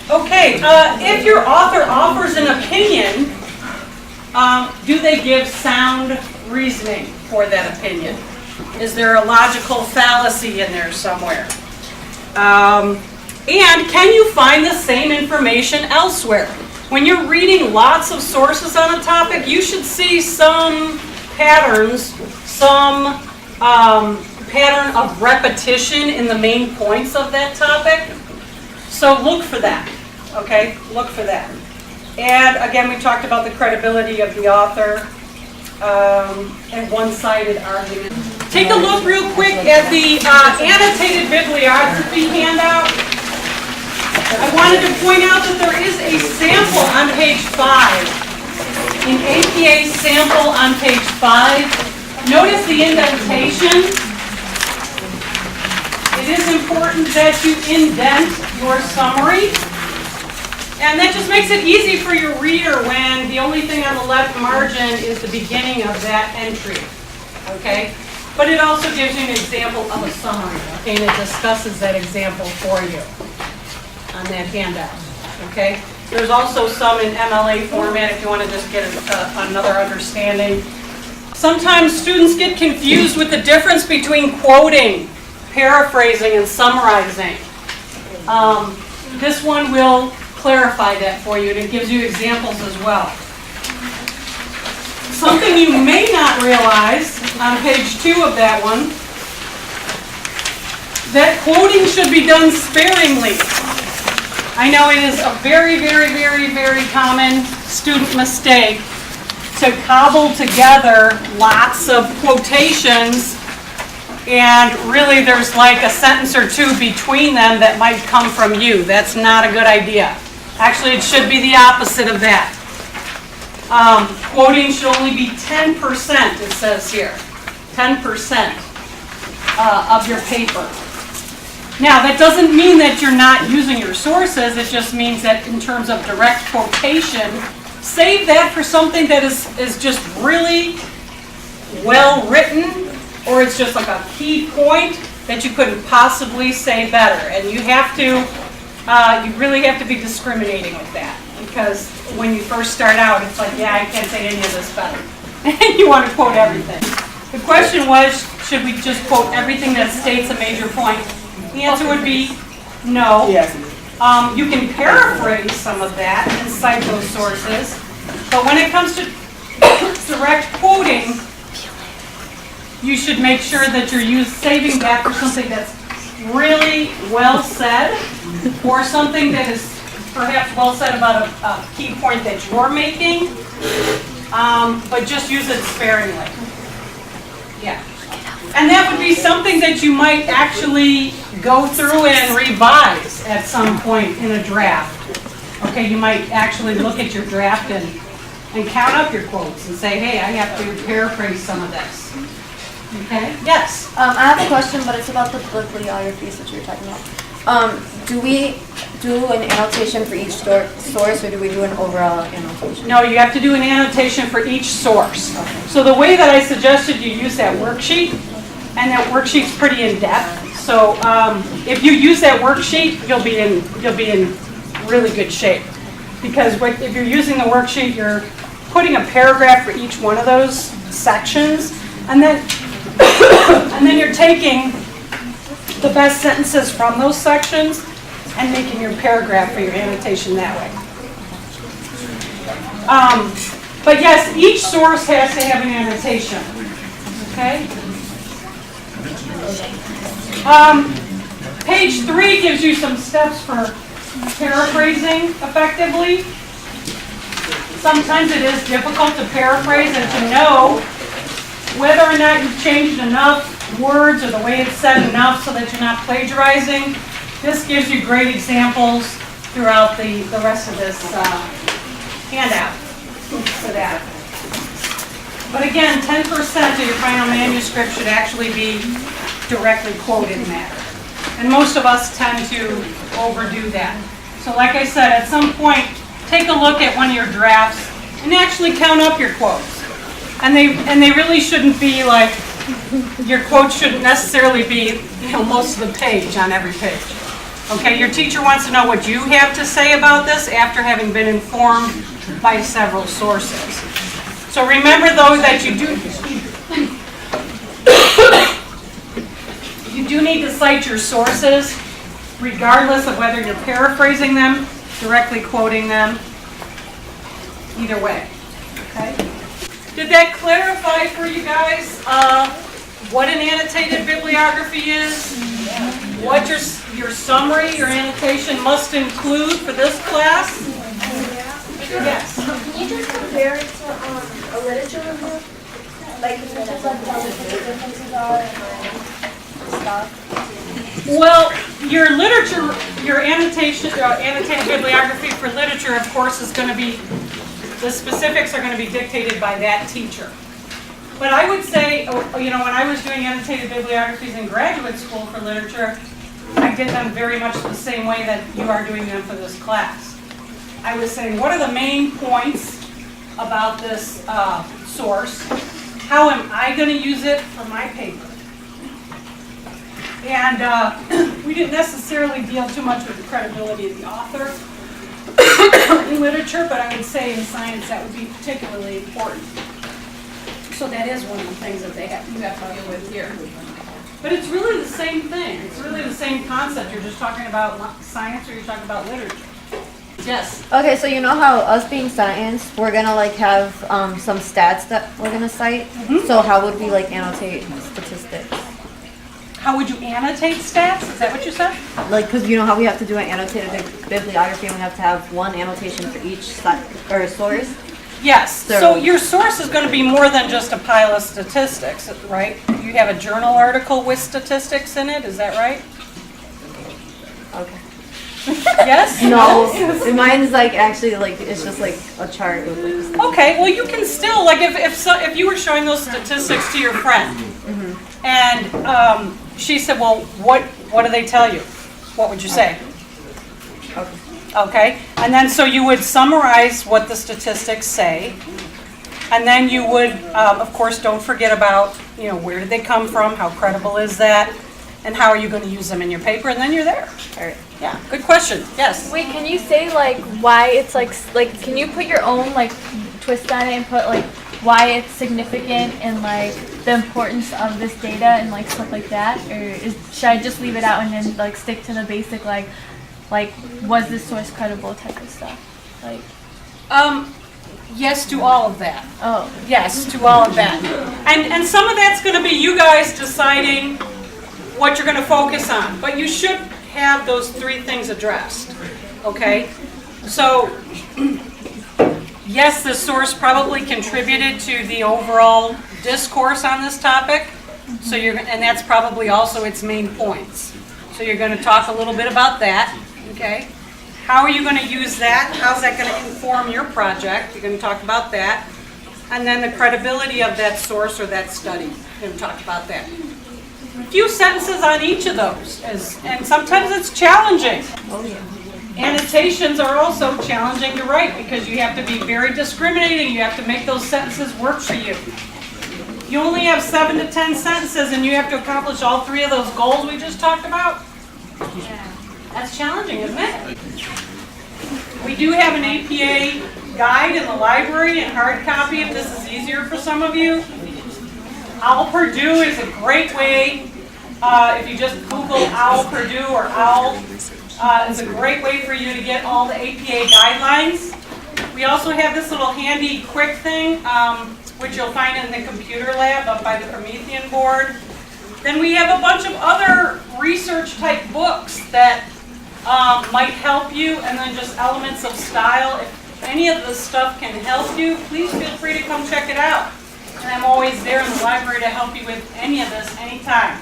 Okay, if your author offers an opinion, do they give sound reasoning for that opinion? Is there a logical fallacy in there somewhere? And can you find the same information elsewhere? When you're reading lots of sources on a topic, you should see some patterns, some pattern of repetition in the main points of that topic. So look for that, okay? Look for that. And again, we talked about the credibility of the author and one-sided argument. Take a look real quick at the Annotated Bibliography handout. I wanted to point out that there is a sample on page 5. An APA sample on page 5. Notice the indentation. It is important that you indent your summary. And that just makes it easy for your reader when the only thing on the left margin is the beginning of that entry. Okay? But it also gives you an example of a summary. Okay? And it discusses that example for you on that handout. Okay? There's also some in MLA format if you want to just get another understanding. Sometimes students get confused with the difference between quoting, paraphrasing, and summarizing. This one will clarify that for you, and it gives you examples as well. Something you may not realize on page 2 of that one, that quoting should be done sparingly. I know it is a very, very, very, very common student mistake to cobble together lots of quotations, and really there's like a sentence or two between them that might come from you. That's not a good idea. Actually, it should be the opposite of that. Quoting should only be 10%, it says here. 10% of your paper. Now, that doesn't mean that you're not using your sources. It just means that in terms of direct quotation, save that for something that is just really well written, or it's just like a key point that you couldn't possibly say better. And you have to, you really have to be discriminating with that, because when you first start out, it's like, yeah, I can't say any of this better. And you want to quote everything. The question was, should we just quote everything that states a major point? The answer would be no. Yes. You can paraphrase some of that and cite those sources, but when it comes to direct quoting, you should make sure that you're saving that for something that's really well said, or something that is perhaps well said about a key point that you're making, but just use it sparingly. Yeah. And that would be something that you might actually go through and revise at some point in a draft. Okay, you might actually look at your draft and count up your quotes and say, hey, I have to paraphrase some of this. Okay, yes? I have a question, but it's about the bibliographies that you're talking about. Do we do an annotation for each source, or do we do an overall annotation? No, you have to do an annotation for each source. Okay. So the way that I suggested you use that worksheet, and that worksheet's pretty in-depth. So if you use that worksheet, you'll be in really good shape. Because if you're using the worksheet, you're putting a paragraph for each one of those sections, and then you're taking the best sentences from those sections and making your paragraph for your annotation that way. But yes, each source has to have an annotation. Okay? Page 3 gives you some steps for paraphrasing effectively. Sometimes it is difficult to paraphrase and to know whether or not you've changed enough words or the way it's said enough so that you're not plagiarizing. This gives you great examples throughout the rest of this handout for that. But again, 10% of your final manuscript should actually be directly quoted matter. And most of us tend to overdo that. So like I said, at some point, take a look at one of your drafts and actually count up your quotes. And they really shouldn't be like, your quotes shouldn't necessarily be most of the page on every page. Okay, your teacher wants to know what you have to say about this after having been informed by several sources. So remember though that you do need to cite your sources, regardless of whether you're paraphrasing them, directly quoting them, either way. Okay? Did that clarify for you guys what an annotated bibliography is? What your summary, your annotation must include for this class? Yes. Can you just compare it to a literature review? Like, can you just tell me what the differences are and stuff? Well, your literature, your annotated bibliography for literature, of course, is going to be, the specifics are going to be dictated by that teacher. But I would say, you know, when I was doing annotated bibliographies in graduate school for literature, I did them very much the same way that you are doing them for this class. I was saying, what are the main points about this source? How am I going to use it for my paper? And we didn't necessarily deal too much with the credibility of the author in literature, but I would say in science that would be particularly important. So that is one of the things that you have to deal with here. But it's really the same thing. It's really the same concept. You're just talking about science or you're talking about literature. Yes? Okay, so you know how us being science, we're gonna like have some stats that we're gonna cite. So how would we like annotate statistics? How would you annotate stats? Is that what you said? Like, cause you know how we have to do an annotated bibliography and we have to have one annotation for each source? Yes. So your source is going to be more than just a pile of statistics, right? You have a journal article with statistics in it, is that right? Okay. Yes? No, mine's like actually like, it's just like a chart with like. Okay, well you can still, like if you were showing those statistics to your friend and she said, well, what do they tell you? What would you say? Okay. Okay, and then so you would summarize what the statistics say, and then you would, of course, don't forget about, you know, where did they come from, how credible is that, and how are you going to use them in your paper, and then you're there. All right. Yeah, good question. Yes? Wait, can you say like why it's like can you put your own like twist on it and put like why it's significant and like the importance of this data and like stuff like that, or should I just leave it out and then like stick to the basic like was this source credible type of stuff? Like Yes to all of that. oh Yes to all of that. And some of that's going to be you guys deciding what you're going to focus on, but you should have those three things addressed, okay? So, yes, the source probably contributed to the overall discourse on this topic, so and that's probably also its main points. So you're going to talk a little bit about that, okay? How are you going to use that? How's that going to inform your project? You're going to talk about that. And then the credibility of that source or that study. You're going to talk about that. A few sentences on each of those, and sometimes it's challenging. Oh yeah. Annotations are also challenging to write because you have to be very discriminating. You have to make those sentences work for you. You only have 7 to 10 sentences and you have to accomplish all three of those goals we just talked about. That's challenging, isn't it? We do have an APA guide in the library in hard copy if this is easier for some of you. OWL Purdue is a great way, if you just Google OWL Purdue or OWL, it's a great way for you to get all the APA guidelines. We also have this little handy quick thing, which you'll find in the computer lab up by the Promethean board. Then we have a bunch of other research type books that might help you, and then just elements of style. If any of this stuff can help you, please feel free to come check it out. And I'm always there in the library to help you with any of this anytime.